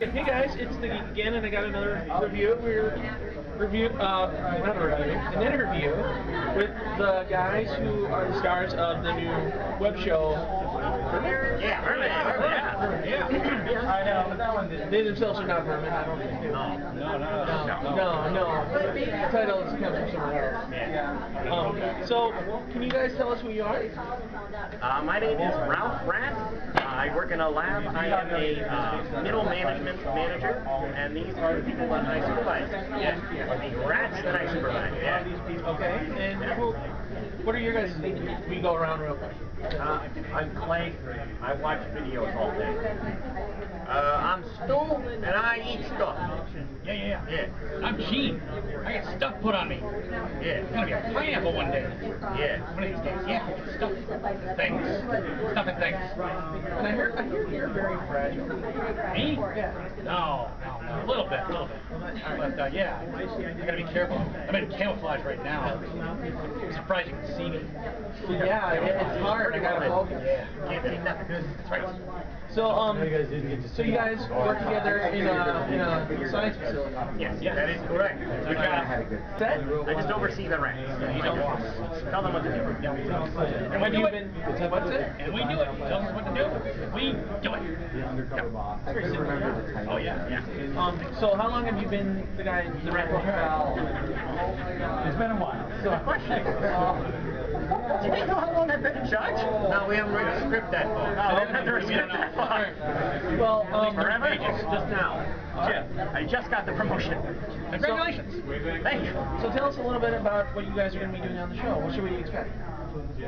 Hey guys, it's the Geek again, and I got another review. An interview with the guys who are the stars of the new web show. Yeah. I know, but that one didn't. They themselves are not vermin. I don't think. No. The title comes from somewhere else. Yeah. So, can you guys tell us who you are? My name is Ralph Ratt. I work in a lab. I am a middle management manager, and these are the people that I supervise. Yeah. The rats that I supervise. Yeah. Okay. And what are your guys' names? We go around real quick. I'm Clay. I watch videos all day. I'm Stu, and I eat stuff. Yeah. I'm Gene. I get stuff put on me. Yeah. It's gonna be a pineapple one day. Yeah. One of these days. Yeah. Stuff. Things. Stuff and things. And I hear you're very fragile. Me? Yeah. No. A little bit. But yeah, I gotta be careful. I'm in camouflage right now. I'm surprised you can see me. Yeah, it's hard. I gotta focus. Yeah. Can't see nothing. That's right. So you guys work together in a science facility. Yes, that is correct. Good job. Set? I just oversee the rats. You know, tell them what to do. And we do it. What's it? And we do it. Tell us what to do. We do it. It's very simple. Oh yeah. So how long have you been the guy, the rat pal? It's been a while. So, question. Do you know how long I've been in charge? No, we haven't read a script that far. No, we haven't had to read a script that far. Well, Forever? Just now. I just got the promotion. Congratulations. Thank you. so tell us a little bit about what you guys are going to be doing on the show. What should we expect?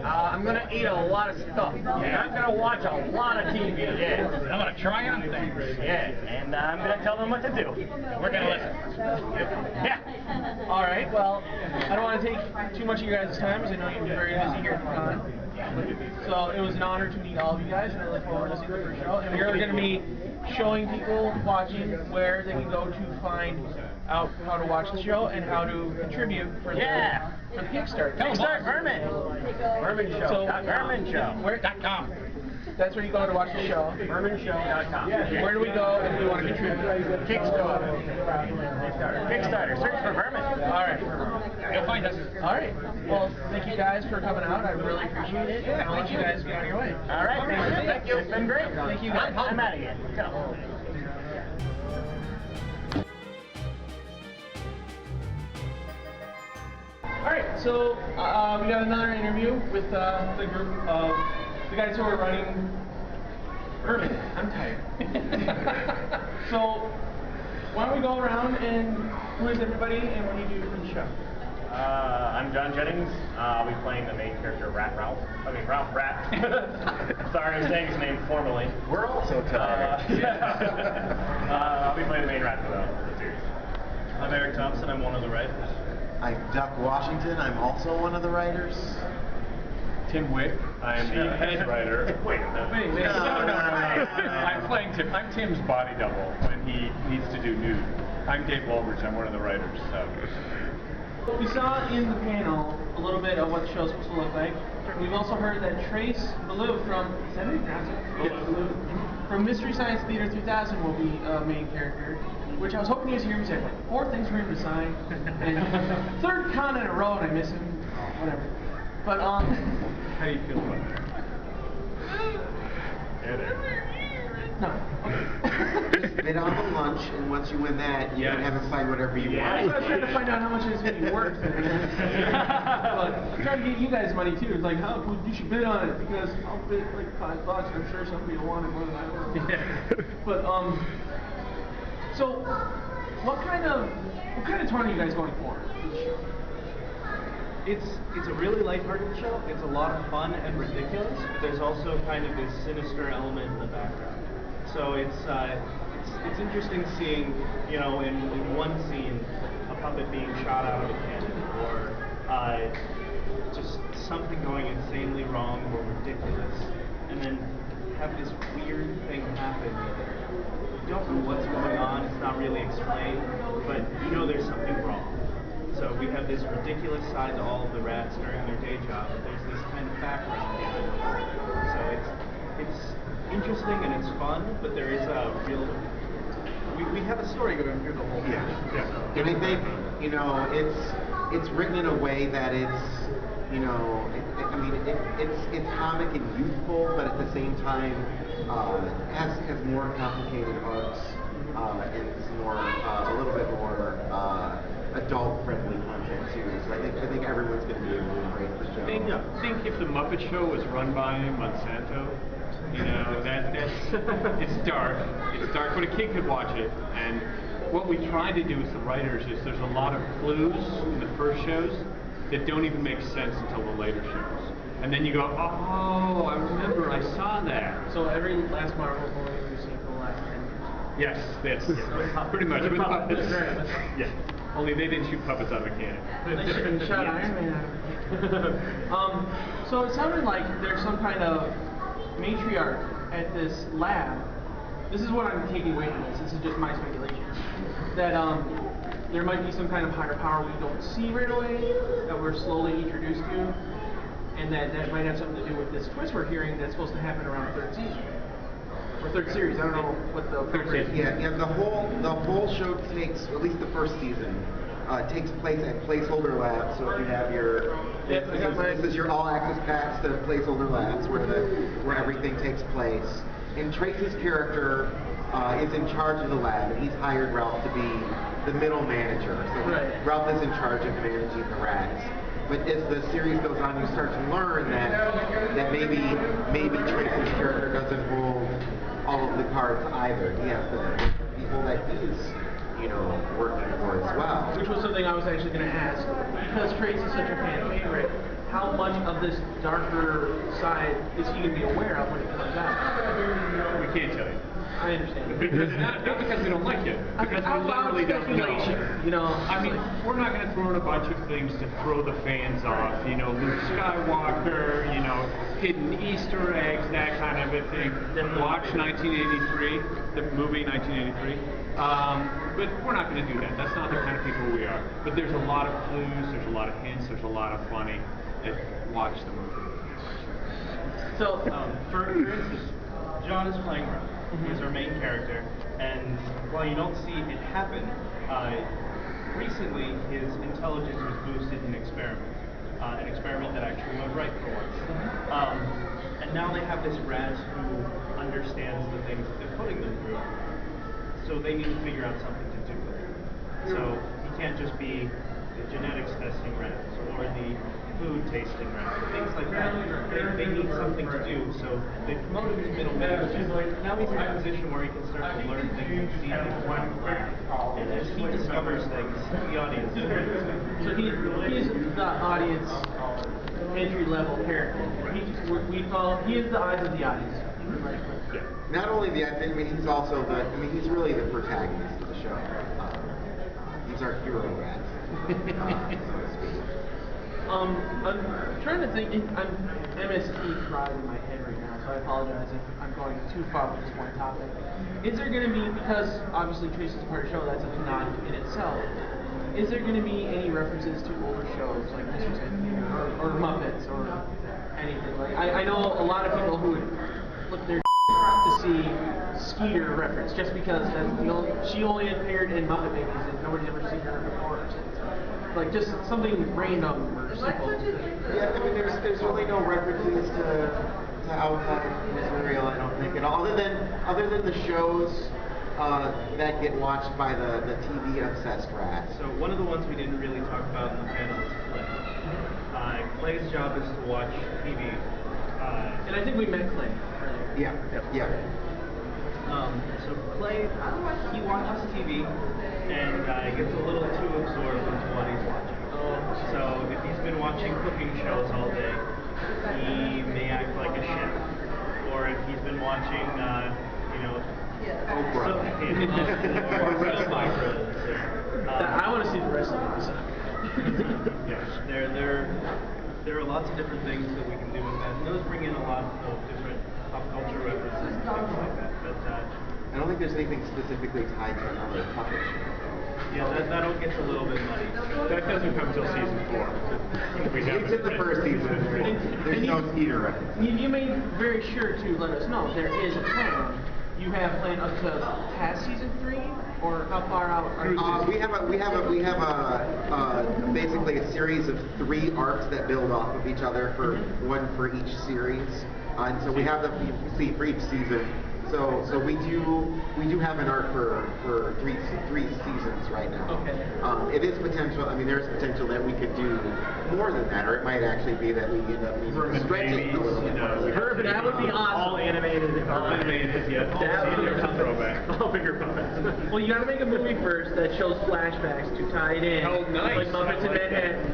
I'm going to eat a lot of stuff. I'm going to watch a lot of TV. Yeah. I'm gonna try on things. Yeah. And I'm going to tell them what to do. We're gonna listen. Yeah. All right. Well, I don't want to take too much of your guys' time because I know you're very busy here at the con. So it was an honor to meet all of you guys, and I look forward to seeing the first show. And we're going to be showing people watching where they can go to find out how to watch the show and how to contribute for the Kickstarter. Kickstart Vermin. Vermin Show. So, Vermin Show. Where.com. That's where you go to watch the show. VerminShow.com. Where do we go if we want to contribute? Kickstarter. Kickstarter. Search for Vermin. All right. You'll find us. All right. Well, thank you guys for coming out. I really appreciate it. And I'll let you guys get on your way. All right. Thank you. It's been great. Thank you guys. I'm out of here. Go. All right. So we got another interview with the group of the guys who are running Vermin. I'm tired. So why don't we go around and who is everybody and what do you do for the show? I'm John Jennings. I'll be playing the main character, Ralph Ratt. Sorry, I'm saying his name formally. We're also tired. I'll be playing the main rat for the series. I'm Eric Thompson. I'm one of the writers. I'm Duck Washington. I'm also one of the writers. Tim Wick. I am the head writer. Wait. No. I'm playing Tim. I'm Tim's body double when he needs to do nude. I'm Dave Wolbridge. I'm one of the writers. So. We saw in the panel a little bit of what the show's supposed to look like. We've also heard that Trace Ballou from, is that how you pronounce it? From Mystery Science Theater 3000 will be a main character, which I was hoping you guys hear me say, like, 4 things for him to sign, and 3rd con in a row and I miss him, whatever. But, How do you feel about that? no. Bid on the lunch, and once you win that, you can have him find whatever you I was want. trying to find out how much it's going to be worth. But I'm trying to get you guys money too. It's like, well, you should bid on it because I'll bid like $5. I'm sure somebody will want it more than I will. But so what kind of tone are you guys going for the show? It's a really lighthearted show. It's a lot of fun and ridiculous, but there's also kind of this sinister element in the background. So it's interesting seeing, you know, in one scene a puppet being shot out of a cannon, or just something going insanely wrong or ridiculous, and then have this weird thing happen. You don't know what's going on. It's not really explained, but you know there's something wrong. So we have this ridiculous side to all of the rats during their day job, but there's this kind of background behind it. So it's interesting and it's fun, but there is a real we have a story going through the whole thing. Yeah. And I think, you know, it's written in a way that it's, you know, it's comic and youthful, but at the same time has more complicated arcs and some more a little bit more adult-friendly content too. So I think everyone's going to be able to embrace the show. I think if the Muppet Show was run by Monsanto, you know, it's dark. It's dark, but a kid could watch it. And what we try to do as the writers is there's a lot of clues in the first shows that don't even make sense until the later shows. And then you go, oh, I remember, I saw that. So every last Marvel movie we've seen for the last 10 years. Yes, that's pretty much with puppets. Yeah. Only they didn't shoot puppets out of a cannon. They shouldn't shot Iron Man out of a cannon. So it sounded like there's some kind of matriarch at this lab. This is what I'm taking away from this. This is just my speculation. That there might be some kind of higher power we don't see right away, that we're slowly introduced to, and that might have something to do with this twist we're hearing that's supposed to happen around third season. Or third series, I don't know what the third season. Yeah, the whole show takes, at least the first season, takes place at Placeholder Labs. So if you have your, this is your all access pass to Placeholder Labs, where everything takes place. And Trace's character is in charge of the lab, and he's hired Ralph to be the middle manager. So Ralph is in charge of managing the rats. But as the series goes on, you start to learn that maybe Trace's character doesn't hold all of the cards either. He has the people that he's, you know, working for as well. Which was something I was actually going to ask. Because Trace is such a fan favorite, how much of this darker side is he going to be aware of when it comes out? We can't tell you. I understand. Because, not because we don't like it, because we literally don't know. You know, I mean, we're not going to throw in a bunch of things to throw the fans off. You know, Luke Skywalker, you know, hidden Easter eggs, that kind of a thing. Watch 1983, the movie 1983. But we're not going to do that. That's not the kind of people we are. But there's a lot of clues, there's a lot of hints, there's a lot of funny. Watch the movie. So, for instance, John is playing Ralph. He's our main character, and while you don't see it happen, recently his intelligence was boosted in an experiment that actually went right for once. And now they have this rat who understands the things that they're putting them through, so they need to figure out something to do with it. So he can't just be the genetics testing rats or the food tasting rats, things like that. They need something to do, so they promoted him to middle management. Now he's in a position where he can start to learn things and see things around the lab. And as he discovers things, the audience So he's the audience entry level character. He is the eyes of the audience. Not only the, I mean, he's also the, I mean, he's really the protagonist of the show. He's our hero rat, so to speak. I'm trying to think. I'm MST fried in my head right now, so I apologize if I'm going too far with this one topic. Is there going to be, because obviously Trace is a part of the show, that's a canon in itself. Is there going to be any references to older shows like Mr. Sandman or Muppets or anything like? I know a lot of people who would look their to see Skeeter reference just because that's the only, she only appeared in Muppet Babies and nobody's ever seen her before or something. Like just something random or simple. Yeah, I mean, there's really no references to outside material, I don't think, at all. Other than the shows that get watched by the TV obsessed rats. So one of the ones we didn't really talk about in the panel is Clay. Clay's job is to watch TV. And I think we met Clay earlier. Yeah. So Clay, he watches TV and gets a little too absorbed into what he's watching. So if he's been watching cooking shows all day, he may act like a chef. Or if he's been watching, Oprah. or Survivors. I want to see the rest of it. Yes, there are lots of different things that we can do with that. And those bring in a lot of different pop culture references and things like that. But I don't think there's anything specifically tied to another puppet show. yeah, that'll get a little bit muddy. That doesn't come till season 4. It's in the first season. There's no Skeeter reference. You made very sure to let us know there is a plan. you have planned up to past season 3, or how far out are you? Basically a series of 3 arcs that build off of each other for one for each series, and so we have them for each season. So we do have an arc for three seasons right now. Okay. It is potential. I mean, there's potential that we could do more than that, or it might actually be that we end up needing to stretch it a little bit more. That would be awesome. All animated. All animated, yeah. That would be All throwback. All bigger puppets. Well, you gotta make a movie first that shows flashbacks to tie it in. Oh, nice. Like Muppets in I like that.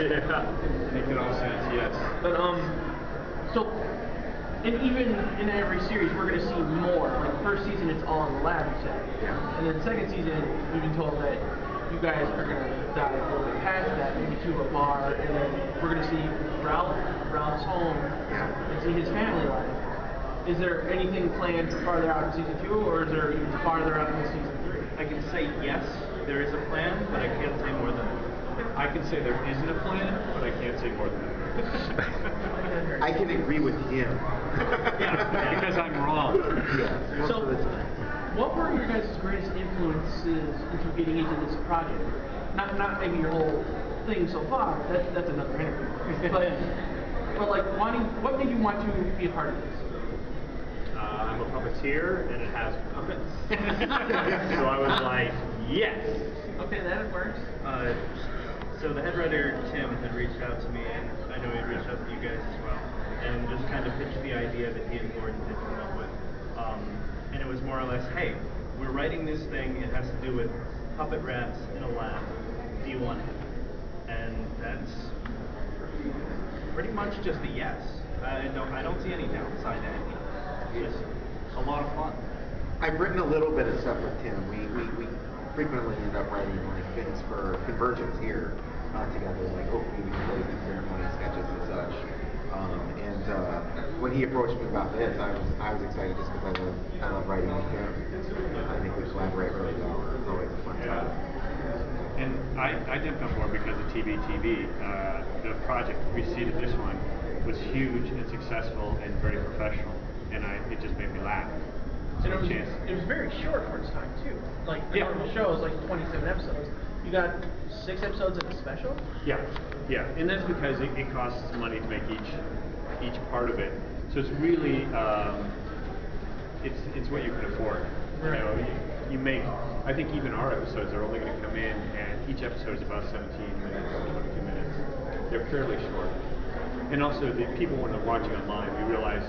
Manhattan. Yeah. Make it all sense, yes. But so, and even in every series, we're gonna see more. Like first season, it's all in the lab, you said. Yeah. And then second season, we've been told that you guys are gonna dive a little bit past that, maybe to a bar, and then we're gonna see Ralph's home, Yeah. and see his family life. Is there anything planned for farther out in season 2, or is there even farther out in season 3? I can say yes, there is a plan, but I can't say more than that. I can say there isn't a plan, but I can't say more than that. I can agree with him. Yeah, because I'm wrong. Yeah, most So, of the time. what were your guys' greatest influences into getting into this project? Not maybe your whole thing so far. That's another interview. But like what made you want to be a part of this? I'm a puppeteer, and it has puppets. So I was like, yes. Okay, that works. So the head writer, Tim, had reached out to me, and I know he had reached out to you guys as well, and just kind of pitched the idea that he and Gordon had come up with. And it was more or less, hey, we're writing this thing, it has to do with puppet rats in a lab. Do you want it? And that's pretty much just a yes. I don't see any downside to any of it. It's just a lot of fun. I've written a little bit of stuff with Tim. We frequently end up writing like things for CONvergence here together, like opening closing ceremony sketches and such. When he approached me about this, I was excited just because I love writing with him. I think we collaborate really well. It's always a fun time. And I jumped on board because of TV. The project preceded this one was huge and successful and very professional, and it just made me laugh. And So it was very short for its time too. Like the Yeah. normal show is like 27 episodes. You got 6 episodes in a special? Yeah, and that's because it costs money to make each part of it. So it's really it's what you can afford. Right. You know, you make. I think even our episodes are only going to come in, and each episode is about 17 minutes, 22 minutes. They're fairly short. And also, the people when they're watching online, we realize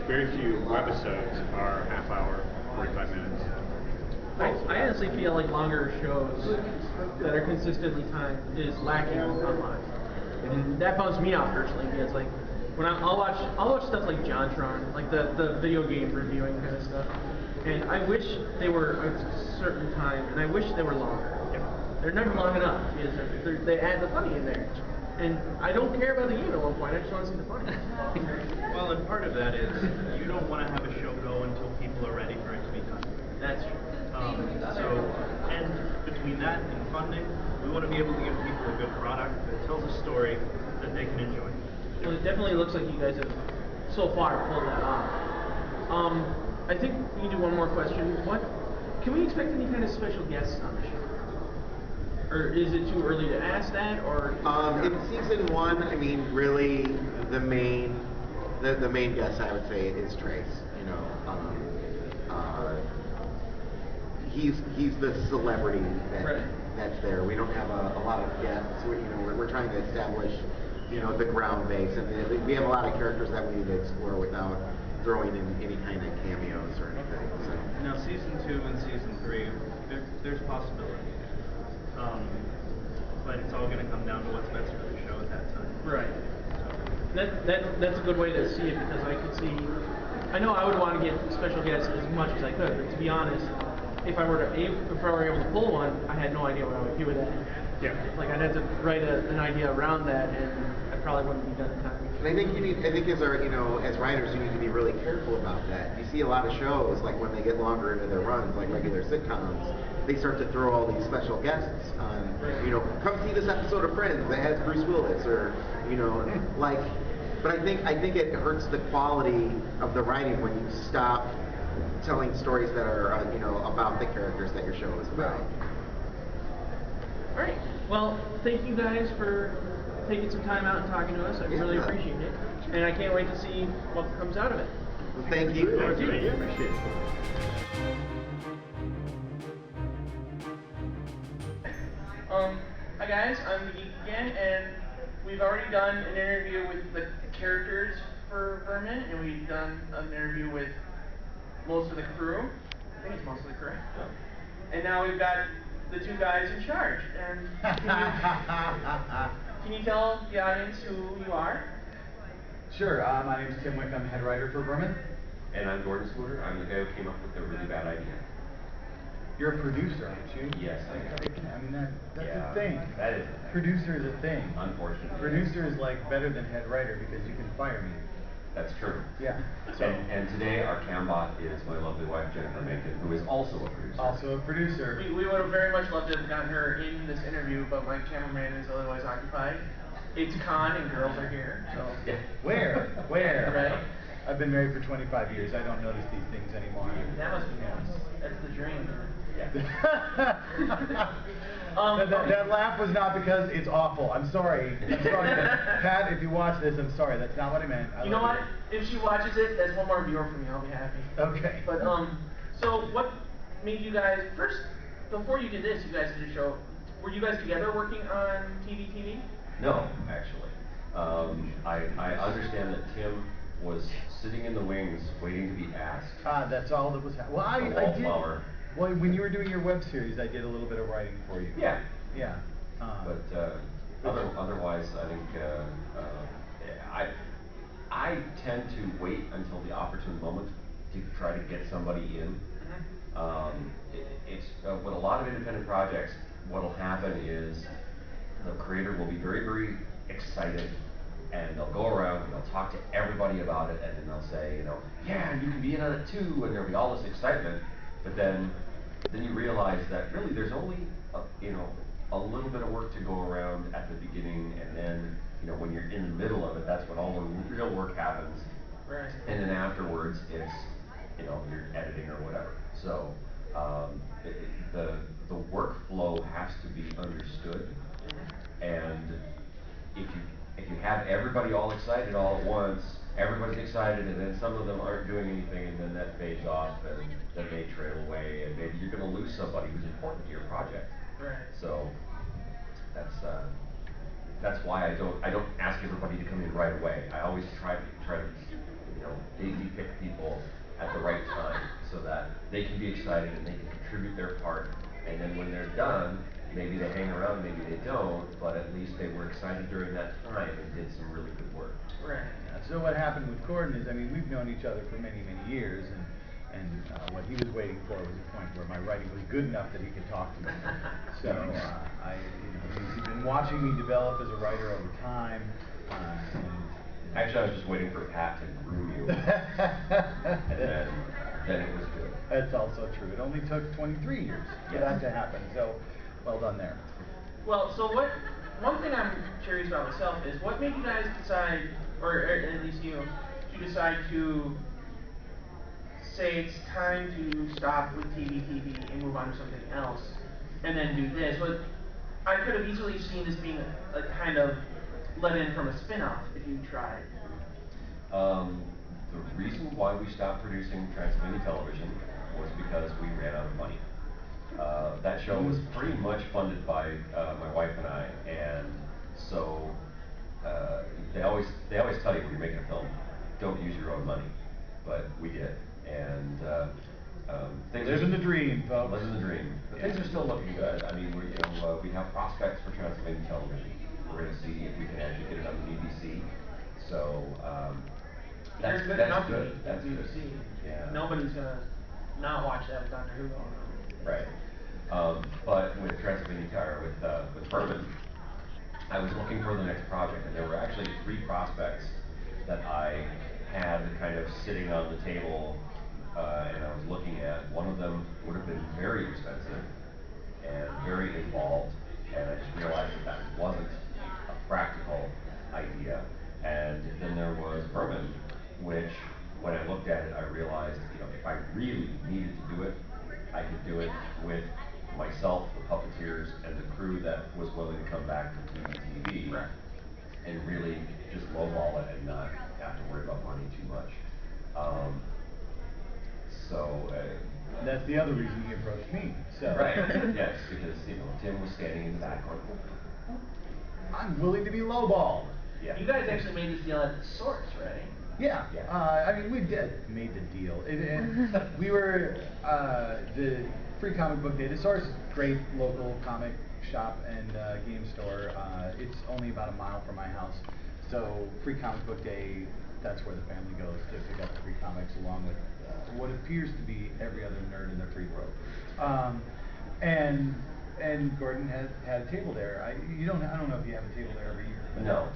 very few webisodes are half hour, 45 minutes. I honestly feel like longer shows that are consistently timed is lacking online, and that bums me out personally because like when I'll watch stuff like JonTron, like the video game reviewing kind of stuff, and I wish they were a certain time, and I wish they were longer. They're never long enough because they add the funny in there, and I don't care about the game at one point. I just want to see the funny. Well, and part of that is you don't want to have a show go until people are ready for it to be done. That's true. And between that and funding, we want to be able to give people a good product that tells a story that they can enjoy. Well, it definitely looks like you guys have so far pulled that off. I think we can do one more question. Can we expect any kind of special guests on the show? Or is it too early to ask that? Or In season 1, I mean, really, the main guest I would say is Trace. You know, he's the celebrity that's there. We don't have a lot of guests. We're trying to establish the ground base, and we have a lot of characters that we need to explore without throwing in any kind of cameos or anything. So. Now, season 2 and season 3, there's possibility. But it's all going to come down to what's best for the show at that time. right. That's a good way to see it because I know I would want to get special guests as much as I could, but to be honest, if I were able to pull one, I had no idea what I would do with that. Yeah. Like I'd have to write an idea around that, and I probably wouldn't be done in time. And I think as writers, you need to be really careful about that. You see a lot of shows, like when they get longer into their runs, like regular sitcoms, they start to throw all these special guests on, come see this episode of Friends that has Bruce Willis, or, but I think it hurts the quality of the writing when you stop telling stories that are about the characters that your show is about. All right. Well, thank you guys for taking some time out and talking to us. I really appreciate it, and I can't wait to see what comes out of it. Well, thank you. Thank you. Appreciate it. Hi guys, I'm Geek again, and we've already done an interview with the characters for Vermin, and we've done an interview with most of the crew. I think it's most of the crew. And now we've got the two guys in charge. And can you tell the audience who you are? Sure. My name is Tim Wick. I'm head writer for Vermin. And I'm Gordon Scooter. I'm the guy who came up with the really bad idea. You're a producer, aren't you? Yes, I am. I mean, that's Yeah, a thing. that is a thing. Producer is a thing. Unfortunately. Producer is like better than head writer because you can fire me. That's true. Yeah. So And today our cambot is my lovely wife Jennifer Macon, who is also a producer. also a producer. We would have very much loved to have gotten her in this interview, but my cameraman is otherwise occupied. It's con and girls are here, so. Yeah. Where? Where? Right? I've been married for 25 years. I don't notice these things anymore. That must be nice. That's the dream. Yeah. That laugh was not because it's awful. I'm sorry. I'm sorry. Pat, if you watch this, I'm sorry. That's not what I meant. You know what? If she watches it, that's one more viewer for me. I'll be happy. Okay. But so what made you guys first? Before you did this, you guys did a show. Were you guys together working on TV? No, actually. I understand that Tim was sitting in the wings waiting to be asked. That's all that was happening. Well, I did. Wallflower. Well, when you were doing your web series, I did a little bit of writing for you. Yeah. Yeah. But otherwise, I think I tend to wait until the opportune moment to try to get somebody in. It's with a lot of independent projects. What'll happen is the creator will be very, very excited, and they'll go around and they'll talk to everybody about it, and then they'll say, yeah, you can be in on it too, and there'll be all this excitement. But then you realize that really there's only a little bit of work to go around at the beginning, and then when you're in the middle of it, that's when all the real work happens. Right. And then afterwards, it's you're editing or whatever. So the workflow has to be understood, and if you have everybody all excited all at once, everybody's excited, and then some of them aren't doing anything, and then that fades off, and then they trail away, and maybe you're going to lose somebody who's important to your project. Right. So that's why I don't ask everybody to come in right away. I always try to daisy pick people at the right time so that they can be excited and they can contribute their part, and then when they're done, maybe they hang around, maybe they don't, but at least they were excited during that time and did some really good work. Right. So what happened with Gordon is, I mean, we've known each other for many, many years, and what he was waiting for was a point where my writing was good enough that he could talk to me. So he's been watching me develop as a writer over time. Actually, I was just waiting for Pat to groom you, and then it was good. That's also true. It only took 23 years for that to happen. So well done there. Well, so one thing I'm curious about myself is what made you guys decide, or at least you, to decide to say it's time to stop with TV and move on to something else, and then do this? But I could have easily seen this being a kind of let in from a spin-off if you tried. The reason why we stopped producing Transylvania Television was because we ran out of money. That show was pretty much funded by my wife and I, and so they always tell you when you're making a film, don't use your own money, but we did, and things Living the dream, folks. Living the dream. But things are still looking good. I mean, we have prospects for Transylvania Television. We're going to see if we can actually get it on the BBC. So that's good that's company, good. That's BBC. good. Yeah. Nobody's gonna not watch that with Doctor Who going on. Right. But with Transylvania with Vermin, I was looking for the next project, and there were actually 3 prospects that I had kind of sitting on the table, and I was looking at. One of them would have been very expensive and very involved, and I just realized that wasn't a practical idea. And then there was Vermin, which when I looked at it, I realized, if I really them back to TV, Right. and really just lowball it and not have to worry about money too much. So. That's the other reason he approached me. So. Right. Yes, because Tim was standing in the back going, I'm willing to be lowballed. yeah. You guys actually made this deal at the source, right? Yeah. Yeah. I mean, we made the deal. We were the Free Comic Book Day. The Source is a great local comic shop and game store. It's only about a mile from my house. So Free Comic Book Day, that's where the family goes to pick up free comics, along with what appears to be every other nerd in their free world. And Gordon had a table there. I don't know if you have a table there every year. But No.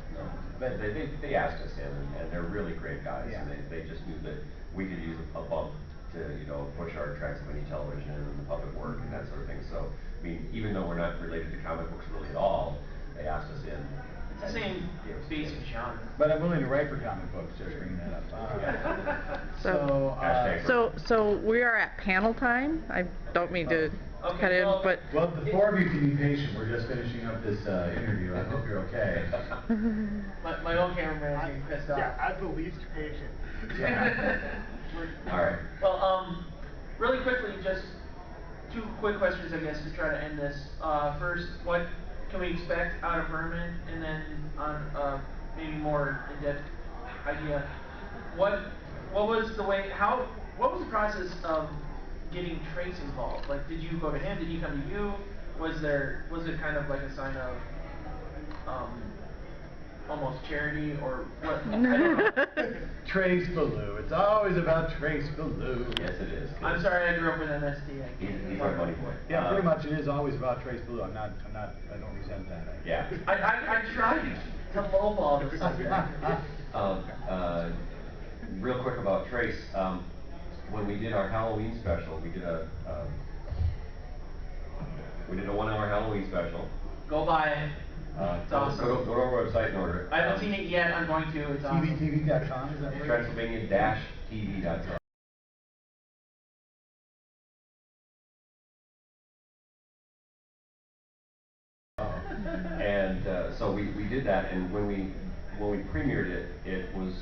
But they asked us in, and they're really great guys. Yeah. And they just knew that we could use a bump to push our Transylvania television and the public work and that sort of thing. So I mean, even though we're not related to comic books really at all, they asked us in. It's the same basic genre. But I'm willing to write for comic books, just bringing that up. Hashtag So we are at panel time. I don't mean to cut in, but Well, the four of you can be patient. We're just finishing up this interview. I hope you're okay. My own cameraman is getting pissed off. Yeah, I'm the least patient. All right. Well, really quickly, just two quick questions, I guess, to try to end this. First, what can we expect out of Vermin? And then on maybe more in-depth idea, what was the way? What was the process of getting Trace involved? Like, did you go to him? Did he come to you? Was it kind of like a sign of almost charity or what? I don't know. Trace Ballou. It's always about Trace Ballou. Yes, it is. I'm sorry, I grew up with MST. He's our buddy boy. Yeah, pretty much it is always about Trace Ballou. I don't resent that. Yeah. I tried to lowball this subject. Real quick about Trace. When we did our Halloween special, we did a 1-hour Halloween special. Go buy it. It's awesome. Go to our website and order it. I haven't seen it yet. I'm going to. It's awesome. TVTV.com, is that right? Transylvania-TV.com. And so we did that, and when we premiered it, it was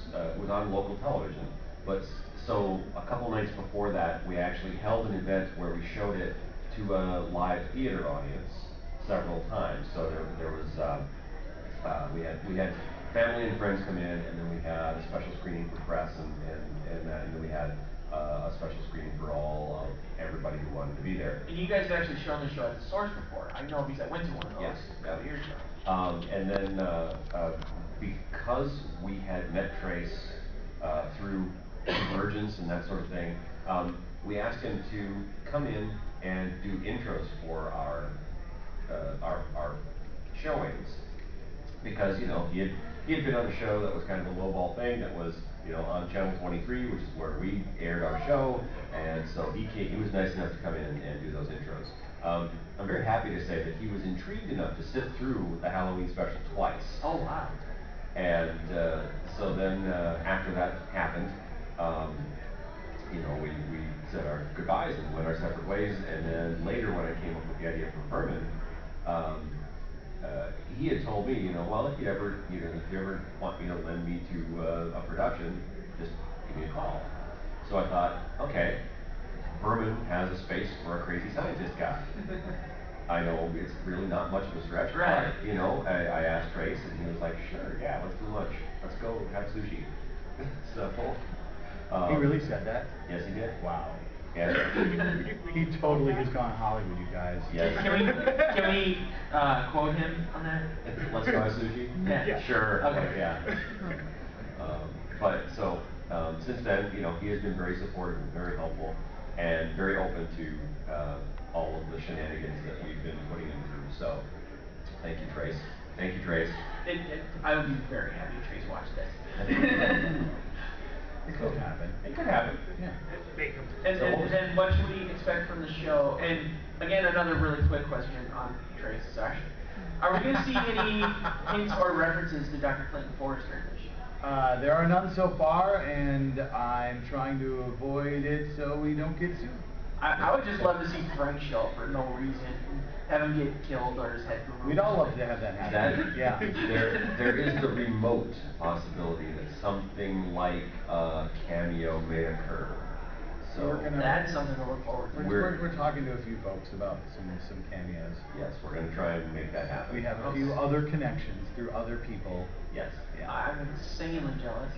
on local television. But so a couple nights before that, we actually held an event where we showed it to a live theater audience several times. So there was we had family and friends come in, and then we had a special screening for press, and then we had a special screening for all of everybody who wanted to be there. And you guys have actually shown the show at the Source before. I know because I went to one of those. Yes. A couple years ago. And then because we had met Trace through CONvergence and that sort of thing, we asked him to come in and do intros for our showings, because he had been on a show that was kind of a lowball thing that was on Channel 23, which is where we aired our show, and so he was nice enough to come in and do those intros. I'm very happy to say that he was intrigued enough to sit through the Halloween special twice. Oh wow. And so then after that happened, we said our goodbyes and went our separate ways. And then later, when I came up with the idea for Vermin, he had told me, well, if you ever want me to lend me to a production, just give me a call. So I thought, okay, Vermin has a space for a crazy scientist guy. I know it's really not much of a stretch, right? But I asked Trace, and he was like, "Sure, yeah, let's do lunch. Let's go have sushi." So he really said that? Yes, he did. Wow. Yeah. He totally has gone Hollywood, you guys. Yes. Can we quote him on that? Let's go have sushi. Yeah. Sure. Okay. Yeah. But so since then, he has been very supportive and very helpful, and very open to all of the shenanigans that we've been putting him through. So, thank you, Trace. Thank you, Trace. I would be very happy if Trace watched this. It could happen. It could happen. Yeah. And then what should we expect from the show? And again, another really quick question on Trace. Sorry. Are we going to see any hints or references to Dr. Clinton Forrester in this show? There are none so far, and I'm trying to avoid it so we don't get sued. I would just love to see Frank show up for no reason, have him get killed or his head removed. We'd all love to have that happen. Yeah. There is the remote possibility that something like a cameo may occur. So We're gonna- That's something to look forward to. We're talking to a few folks about some cameos. yes, we're going to try and make that happen. We have a few other connections through other people. Yes. Yeah. I'm insanely jealous.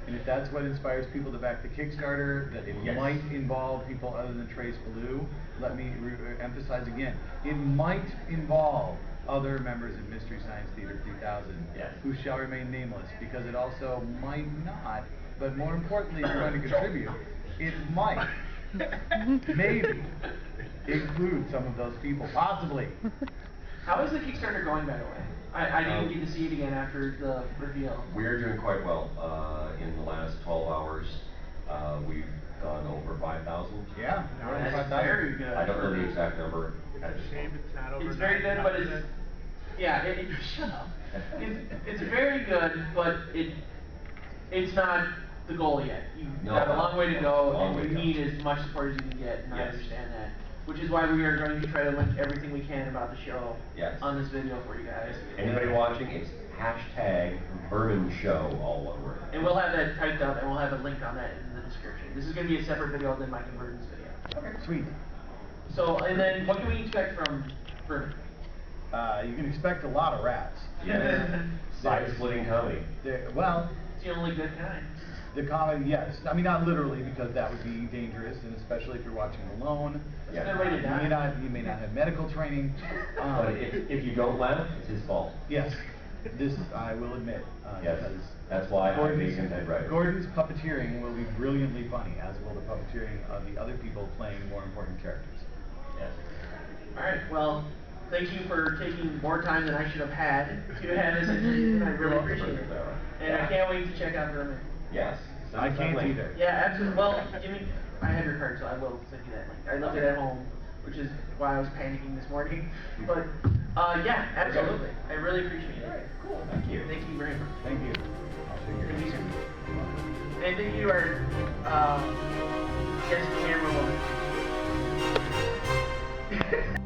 And if that's what inspires people to back the Kickstarter, that it Yes. might involve people other than Trace Ballou, let me emphasize again, it might involve other members of Mystery Science Theater 3000 Yes. who shall remain nameless, because it also might not, but more importantly, if you're going to contribute, it might, maybe, include some of those people, possibly. How is the Kickstarter going, by the way? I didn't get to see it again after the reveal. We're doing quite well. In the last 12 hours, we've gone over 5,000. Yeah, That's very good. I don't know the exact number. It's very good, but it's shut up. It's very good, but it's not the goal yet. You No. have a long way to go, Long and way you to go. need as much support as you can get, and I Yes. understand that. Which is why we are going to try to link everything we can about the show Yes. on this video for you guys. Anybody watching, it's #vermin-show, all one word. And we'll have that typed up, and we'll have a link on that in the description. This is going to be a separate video than my CONvergence video. Okay, sweet. So, and then what can we expect from Vermin? You can expect a lot of rats. Yes. Side-splitting comedy. Well, It's the only good kind. the comedy, yes. I mean, not literally, because that would be dangerous, and especially if you're watching alone. It's a good way to die. You may not have medical training. But if you don't laugh, it's his fault. Yes, this I will admit. Yes, because that's why I'm making head writer. Gordon's puppeteering will be brilliantly funny, as will the puppeteering of the other people playing more important characters. Yes. Alright, well, thank you for taking more time than I should have had to have this interview, and I really appreciate it. And I can't wait to check out Vermin. Yes. I can't either. Yeah, absolutely. Well, I have your card, so I will send you that link. I left it at home, which is why I was panicking this morning. But, yeah, absolutely. I really appreciate it. Cool. Thank you. Thank you very much. Thank you. I'll see you. Thank you, sir. And thank you to our, guest camera woman.